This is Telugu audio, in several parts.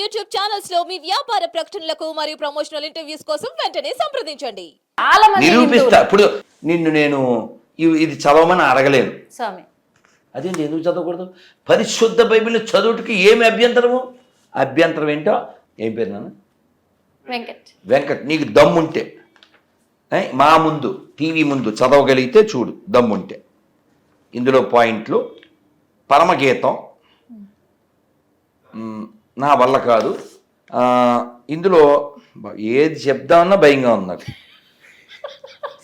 యూట్యూబ్ ఛానల్స్ లో మీ వ్యాపార ప్రకటనలకు మరియు ప్రమోషనల్ ఇంటర్వ్యూస్ కోసం వెంటనే సంప్రదించండి. చాలా మంది నిరూపిస్తా. ఇప్పుడు నిన్ను నేను ఇది చదవమని అడగలేను స్వామి. అదేంటి, ఎందుకు చదవకూడదు? పరిశుద్ధ బైబిల్ చదువుటికి ఏమి అభ్యంతరము? అభ్యంతరం ఏంటో ఏం పేరు నాన్న? వెంకట్. నీకు దమ్ముంటే మా ముందు టీవీ ముందు చదవగలిగితే చూడు, దమ్ముంటే. ఇందులో పాయింట్లు: పరమగీతం నా వల్ల కాదు. ఇందులో ఏది చెప్దామన్నా భయంగా ఉంది నాకు.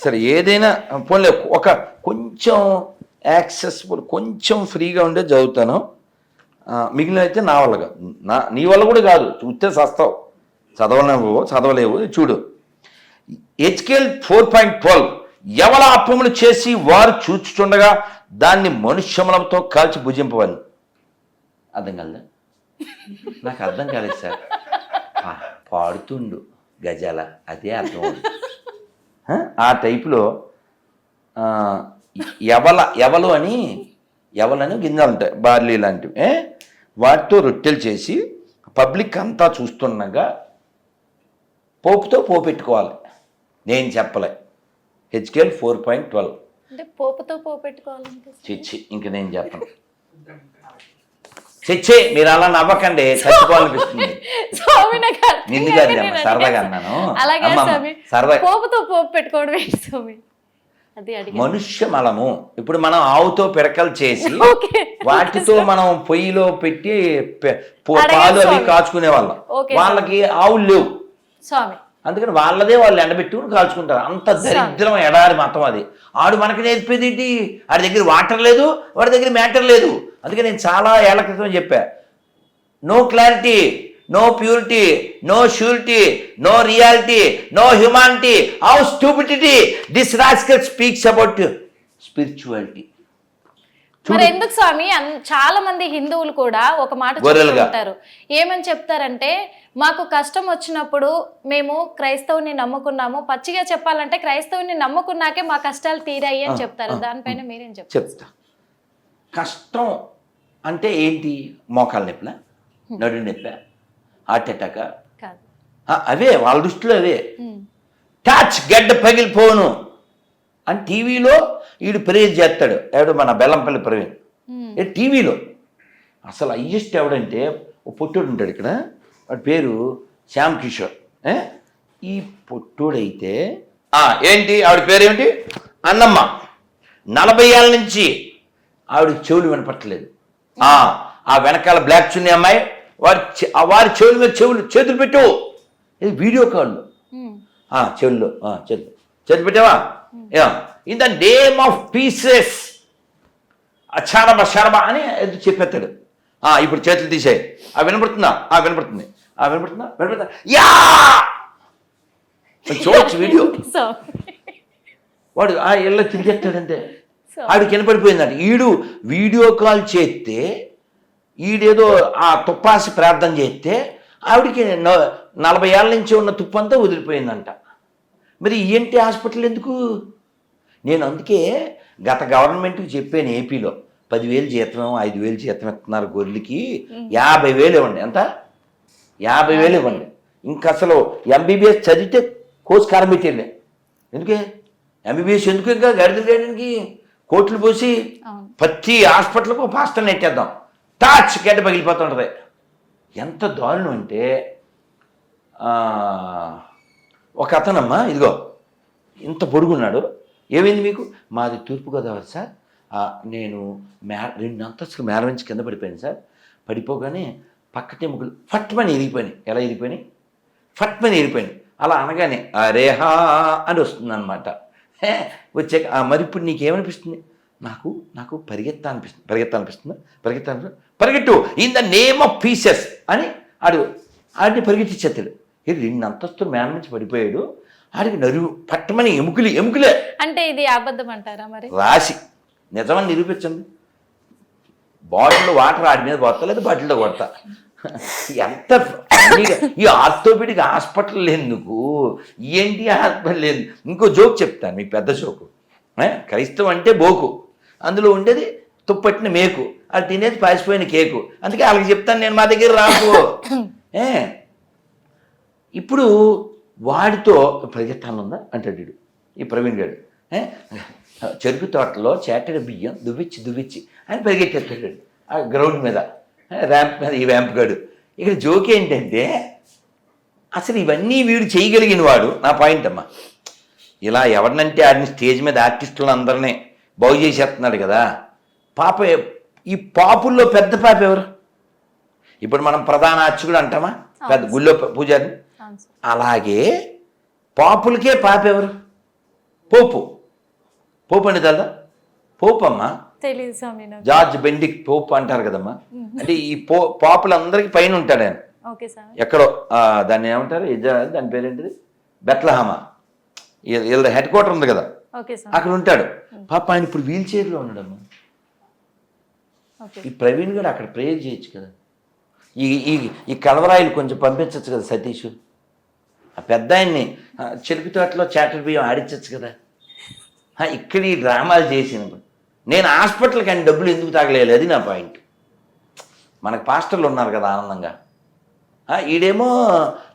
సరే, ఏదైనా పోన్లే, ఒక కొంచెం యాక్సెసిబుల్, కొంచెం ఫ్రీగా ఉండే చదువుతాను. మిగిలిన అయితే నా వల్ల కాదు. నీ వల్ల కూడా కాదు, చూస్తే చస్తావు. చదవలేవు. చూడు, హెచ్కేల్ 4.12 ఎవల అప్పములు చేసి వారు చూచుచుండగా దాన్ని మనుష్యములతో కాల్చి భుజింపవని. అర్థం కాలే? నాకు అర్థం కాలేదు సార్. పాడుతుండు గజాల, అదే అర్థం. ఆ టైపులో ఎవలని గింజలు ఉంటాయి, బార్లీ లాంటివి. వాటితో రొట్టెలు చేసి పబ్లిక్ అంతా చూస్తుండగా పోపుతో పోపెట్టుకోవాలి. నేను చెప్పలే. హెచ్కేల్ 4.12 పోపుతో పోపెట్టుకోవాలంటే చిచ్చి, ఇంక నేను చెప్పను. చిచ్చే, మీరు అలా నవ్వకండి, చచ్చిపోవాలనిపిస్తుంది. నిన్ను కాదు అమ్మ, సరదాగా అన్నాను. సరదా. పోపుతో పోపు పెట్టుకోవడం ఏంటి స్వామి? మనుష్య మలము. ఇప్పుడు మనం ఆవుతో పిడకలు చేసి వాటితో మనం పొయ్యిలో పెట్టి పాలు అవి కాచుకునే వాళ్ళం. వాళ్ళకి ఆవులు లేవు స్వామి, అందుకని వాళ్ళదే వాళ్ళు ఎండబెట్టుకుని కాల్చుకుంటారు. అంత దరిద్రం ఎడారి మతం అది. ఆడు మనకి నేర్పేది ఏంటి? వాడి దగ్గర వాటర్ లేదు, వాడి దగ్గర మ్యాటర్ లేదు. అందుకే నేను చాలా ఏళ్ల క్రితం చెప్పా, no clarity, no purity, no surety, no reality, no humanity, how stupidity this rascal speaks about spirituality. మరి ఎందుకు స్వామి చాలా మంది హిందువులు కూడా ఒక మాట చెప్తారు. ఏమని చెప్తారంటే, మాకు కష్టం వచ్చినప్పుడు మేము క్రైస్తవుని నమ్ముకున్నాము, పచ్చిగా చెప్పాలంటే క్రైస్తవుని నమ్ముకున్నాకే మా కష్టాలు తీరాయి అని చెప్తారు. దానిపైన మీరేం చెప్తా. కష్టం అంటే ఏంటి? మోకాలు నొప్పుల, నడు నొప్పి, హార్ట్ అటాక్, అవే వాళ్ళ దృష్టిలో అవే. టచ్ గడ్డ పగిలిపోను అని టీవీలో వీడు ప్రేజ్ చేస్తాడు. ఎవడు? మన బెల్లంపల్లి ప్రవీణ్. టీవీలో అసలు హయ్యెస్ట్ ఎవడంటే ఓ పొట్టోడు ఉంటాడు ఇక్కడ, వాడి పేరు శ్యామ్ కిషోర్. ఈ పొట్టోడైతే ఏంటి, ఆవిడ పేరేమిటి? అన్నమ్మ. 40 ఏళ్ళ నుంచి ఆవిడ చెవులు వినపట్టలేదు. ఆ వెనకాల బ్లాక్ చున్నీ అమ్మాయి వారి చెవుల మీద చేతులు పెట్టు. ఇది వీడియో కాల్లో చెవుల్లో చేతులు పెట్టావా? In the name of pieces అచారబ శరబ అని చెప్పేస్తాడు. ఇప్పుడు చేతులు తీసేయి. వినపడుతుందా? వినపడుతుంది. వినపడుతుందా? యా చూడొచ్చు వీడియో. వాడు ఇళ్ళ తిరిగేస్తాడంతే. ఆవిడకి వినపడిపోయిందంట. వీడియో కాల్ చేస్తే ఈడేదో తుప్పాసి ప్రార్థన చేస్తే ఆవిడికి 40 ఏళ్ళ నుంచి ఉన్న తుప్పంతా వదిలిపోయిందంట. మరి ఈఎన్టీ హాస్పిటల్ ఎందుకు? నేను అందుకే గత గవర్నమెంట్కి చెప్పాను, ఏపీలో 10,000 జీతం 5,000 జీతం ఇస్తున్నారు గొర్రెలకి, 50,000 ఇవ్వండి. ఎంత? 50,000 ఇవ్వండి. ఇంకా అసలు ఎంబీబీఎస్ చదివితే కోర్సు కారం పెట్టేళ్ళే. ఎందుకే ఎంబీబీఎస్ ఎందుకు? ఇంకా గడిదలు చేయడానికి కోట్లు పోసి ప్రతి హాస్పిటల్కు పాస్టర్ నెట్టేద్దాం. టాచ్ గడ్డ పగిలిపోతుంటుంది. ఎంత దారుణం అంటే, ఒక అతనమ్మా, ఇదిగో ఇంత పొడుగున్నాడు. ఏమైంది మీకు? మాది తూర్పుగోదావరి సార్. నేను 2 అంతస్తులు మేర నుంచి కింద పడిపోయాను సార్. పడిపోగానే పక్కటే ముగ్గులు ఫట్మని ఎరిగిపోయినాయి. ఎలా ఎరిగిపోయినాయి? ఫట్మని ఎరిగిపోయినాయి. అలా అనగానే రేహా అని వస్తుంది అనమాట. వచ్చాక మరి ఇప్పుడు నీకేమనిపిస్తుంది? నాకు పరిగెత్తాలనిపిస్తుంది. పరిగెట్టు in the name of pieces అని ఆడిని పరిగెట్టించేస్తాడు. 2 అంతస్తులు మేర నుంచి పడిపోయాడు. ఆడికి నరువు పట్టమని ఎముకలే. అంటే ఇది అబద్ధం అంటారా? మరి రాసి నిజమని నిరూపించండి. బాటిల్లో వాటర్ ఆడి మీద కొడతా, లేదా బాటిల్లో కొడతా. ఎంత ఈ ఆర్థోపెడిక్ హాస్పిటల్ ఎందుకు? ఏంటి హాస్పిటల్ లేదు? ఇంకో జోక్ చెప్తాను మీకు, పెద్ద జోకు. క్రైస్తవం అంటే బోకు, అందులో ఉండేది తుప్పట్టిన మేకు. అది తినేది పాసిపోయిన కేకు. అందుకే వాళ్ళకి చెప్తాను నేను, మా దగ్గర రాకు. ఇప్పుడు వాడితో పరిగెత్తాను ఉందా అంటాడు వీడు, ఈ ప్రవీణ్ గారు. చెరుకు తోటలో చేటడి బియ్యం దువ్విచ్చి అని పరిగెట్టేస్తాడు ఆ గ్రౌండ్ మీద, ర్యాంప్ మీద ఈ ర్యాంప్ గాడు. ఇక్కడ జోక్ ఏంటంటే అసలు ఇవన్నీ వీడు చేయగలిగిన వాడు. నా పాయింట్ అమ్మా, ఇలా ఎవరినంటే ఆడిని స్టేజ్ మీద ఆర్టిస్టులను అందరినీ బాగు చేసేస్తున్నాడు కదా. పాప ఈ పాపుల్లో పెద్ద పాప ఎవరు? ఇప్పుడు మనం ప్రధాన అర్చకుడు అంటామా, పెద్ద గుళ్ళో పూజారి. అలాగే పాపులకే పాప ఎవరు? పోపు అంటే తెలదా? పోపు అమ్మా, తెలియదు స్వామి నాకు. జార్జ్ బెండిక్ పోపు అంటారు కదమ్మా. అంటే ఈ పాపులందరికీ పైన ఉంటాడు ఆయన. ఓకే స్వామి. ఎక్కడో దాన్ని ఏమంటారు, దాని పేరేంటిది, బెత్లహేమ, వీళ్ళ హెడ్ క్వార్టర్ ఉంది కదా, ఓకే స్వామి. అక్కడ ఉంటాడు. పాప ఆయన ఇప్పుడు వీల్ చైర్లో ఉన్నాడమ్మా. ఈ ప్రవీణ్ గారు అక్కడ ప్రేయర్ చేయొచ్చు కదా. ఈ కలవరాయిలు కొంచెం పంపించవచ్చు కదా సతీష్. ఆ పెద్ద ఆయన్ని చెరుకు తోటలో చాటర్ బియ్యం ఆడించవచ్చు కదా. ఇక్కడ ఈ డ్రామాలు చేసినప్పుడు నేను హాస్పిటల్కి ఆయన డబ్బులు ఎందుకు తాగలేదు, అది నా పాయింట్. మనకు పాస్టర్లు ఉన్నారు కదా ఆనందంగా. ఈడేమో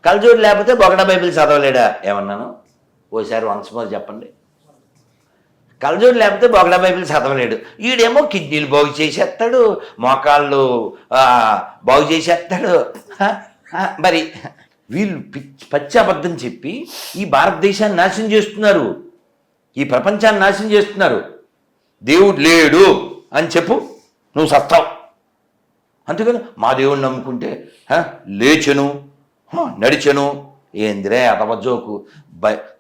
కలజోడు లేకపోతే బొగడా బైబిల్ చదవలేడా ఏమన్నాను ఓసారి వన్స్ మోర్ చెప్పండి. కలజోడు లేకపోతే బొగడా బైబిల్ చదవలేడు. ఈడేమో కిడ్నీలు బాగు చేసేస్తాడు, మోకాళ్ళు బాగు చేసేస్తాడు. మరి వీళ్ళు పచ్చి అబద్ధం చెప్పి ఈ భారతదేశాన్ని నాశనం చేస్తున్నారు, ఈ ప్రపంచాన్ని నాశనం చేస్తున్నారు. దేవుడు లేడు అని చెప్పు, నువ్వు సస్తావు. అందుకని మా దేవుడిని నమ్ముకుంటే లేచెను నడిచెను. ఏందిరే అతవజోకు.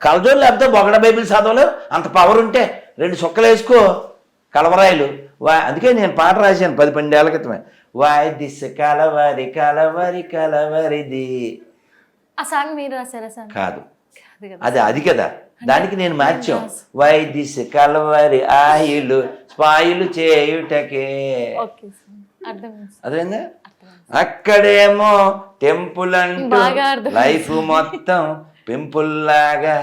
కలజోడు లేకపోతే బొగడ బైబిల్ చదవలేవు. అంత పవర్ ఉంటే 2 సుక్కలు వేసుకో కలవరాయిలు. అందుకే నేను పాట రాశాను 10-12 ఏళ్ల క్రితమే. వాయ్ దిస్ కలవరి కలవరి కలవరిది. ఆ సాంగ్ మీరు రాశారా సార్? కాదు, అది కదా, దానికి నేను మార్చాం. వై దిస్ కలవరి ఆయిలు స్పాయిలు చేయుటకే. అదేందా? అక్కడేమో టెంపుల్ అంటూ లైఫ్ మొత్తం పింపుల్ లాగా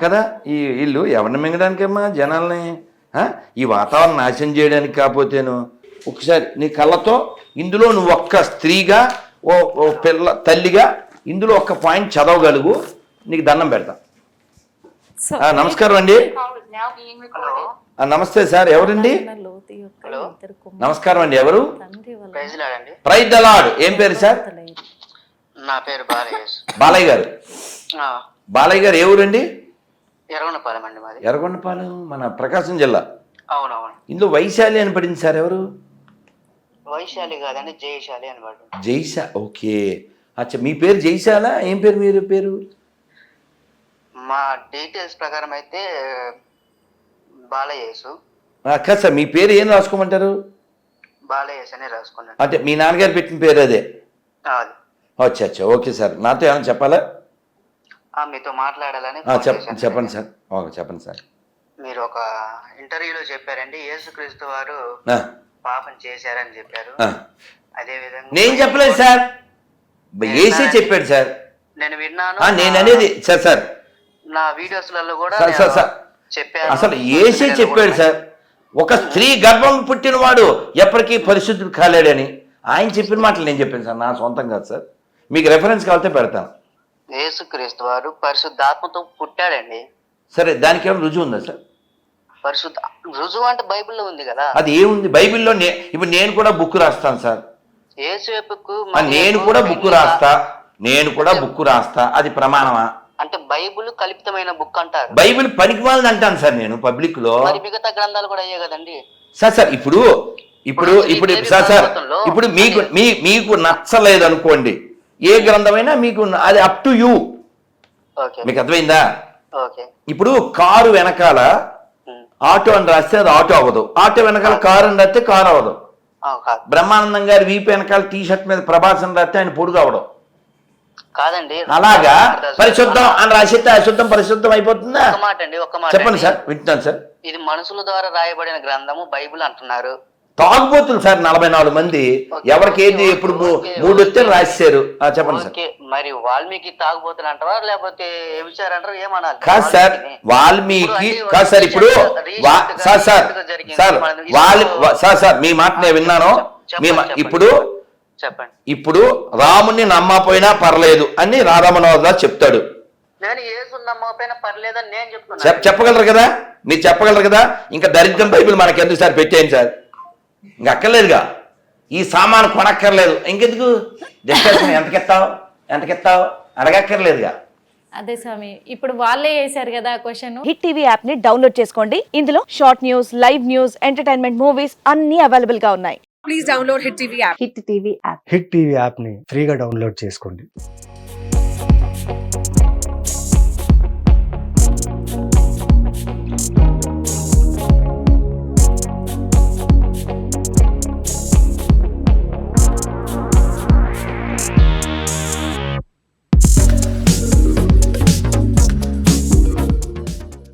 కదా. ఈ ఇల్లు ఎవరిని మింగడానికమ్మా, జనాల్ని ఈ వాతావరణం నాశనం చేయడానికి. కాకపోతేను ఒకసారి నీ కళ్ళతో ఇందులో నువ్వు ఒక్క స్త్రీగా ఓ తల్లిగా ఇందులో ఒక్క పాయింట్ చదవగలుగు, నీకు దండం పెడతా. నమస్కారం అండి. నమస్తే సార్, ఎవరండి? నమస్కారం అండి, ఎవరు? Praise the lord. ఏం పేరు సార్? నా పేరు బాలయ్య గారు. బాలయ్య గారు ఏ ఊరండి? ఎర్రగొండపాలెం అండి మాది. ఎర్రగొండపాలెం మన ప్రకాశం జిల్లా. అవునవును. ఇందులో వైశాలి అని పడింది సార్, ఎవరు? వైశాలి కాదండి, జయశాలి అని పడింది. జైశా, ఓకే. అచ్చా, మీ పేరు జైశాల? ఏం పేరు మీరు పేరు? మా డీటెయిల్స్ ప్రకారం అయితే బాలయేసు. కాదు సార్, మీ పేరు ఏం రాసుకోమంటారు? బాలయేసు అని రాసుకున్నాను. అంటే మీ నాన్నగారు పెట్టిన పేరు అదే? అది. అచ్చా అచ్చా, ఓకే సార్. నాతో ఏమైనా చెప్పాలా? మీతో మాట్లాడాలని చెప్పండి సార్. ఓకే, చెప్పండి సార్. మీరు ఒక ఇంటర్వ్యూలో చెప్పారండి, యేసుక్రీస్తు వారు పాపం చేశారని చెప్పారు. అదే విధంగా నేను చెప్పలేదు సార్, ఏసే చెప్పాడు సార్. నేను విన్నాను. నేను అనేది సార్ నా వీడియోస్లలో కూడా చెప్పారు. అసలు ఏసే చెప్పాడు సార్, ఒక స్త్రీ గర్భం పుట్టినవాడు ఎప్పటికీ పరిశుద్ధుడు కాలేడని. ఆయన చెప్పిన మాటలు నేను చెప్పాను సార్, నా సొంతం కాదు సార్. మీకు రెఫరెన్స్ కావాలంటే పెడతాను. యేసుక్రీస్తు వారు పరిశుద్ధాత్మతో పుట్టాడండి. సరే, దానికి ఏమైనా రుజువు ఉందా సార్? పరిశుద్ధ రుజువు అంటే బైబిల్లో ఉంది కదా. అది ఏముంది బైబిల్లో? ఇప్పుడు నేను కూడా బుక్ రాస్తాను సార్. నేను కూడా బుక్ రాస్తా, అది ప్రమాణమా? అంటే బైబిల్ కల్పితమైన బుక్ అంటారు. బైబిల్ పనికిమాలని అంటాను సార్ నేను పబ్లిక్ లో. మిగతా గ్రంథాలు కూడా అయ్యే కదండి సార్. ఇప్పుడు సార్ ఇప్పుడు మీకు నచ్చలేదు అనుకోండి, ఏ గ్రంథమైనా మీకు అది అప్ టు యూ. మీకు అర్థమైందా? ఇప్పుడు కారు వెనకాల ఆటో అని రాస్తే అది ఆటో అవ్వదు, ఆటో వెనకాల కారు అని రాస్తే కారు అవ్వదు. బ్రహ్మానందం గారి వీపు వెనకాల టీ షర్ట్ మీద ప్రభాస్ అని రాస్తే ఆయన పొడుగు అవ్వడం కాదండి. అలాగా పరిశుద్ధం అని రాసిస్తే అశుద్ధం పరిశుద్ధం అయిపోతుందా? ఒక మాట చెప్పండి సార్, వింటున్నాను సార్. ఇది మనుషుల ద్వారా రాయబడిన గ్రంథము బైబిల్ అంటున్నారు. తాగుబోతులు సార్ 44 మంది. ఎవరికి ఏది ఎప్పుడు 3 వస్తే రాశారు. చెప్పండి సార్. ఓకే, మరి వాల్మీకి తాగుబోతులు అంటారా లేకపోతే విచారంటారా ఏమనాలి? కాదు సార్, వాల్మీకి కాదు సార్. ఇప్పుడు సార్ మీ మాట నేను విన్నాను. ఇప్పుడు చెప్పండి. ఇప్పుడు రాముని నమ్మపోయినా పర్లేదు అని రాధామనోహర్ చెప్తాడు. నేను యేసు నమ్మకపోయినా పర్లేదని నేను చెప్తున్నా. చెప్పగలరు కదా, మీరు చెప్పగలరు కదా. ఇంకా దరిద్రం బైబిల్ మనకి ఎందుకు సార్, పెట్టేయండి సార్. ఇంకా అక్కర్లేదుగా, ఈ సామాను కొనక్కర్లేదు, ఇంకెందుకు డిస్కషన్. ఎంతకెత్తావు అడగక్కర్లేదుగా. అదే స్వామి, ఇప్పుడు వాళ్ళే వేశారు కదా క్వశ్చన్. హిట్ టీవీ యాప్ ని డౌన్లోడ్ చేసుకోండి. ఇందులో short news, live news, entertainment movies అన్ని అవైలబుల్ గా ఉన్నాయి. హిట్ టీవీ యాప్ని ఫ్రీగా డౌన్లోడ్ చేసుకోండి.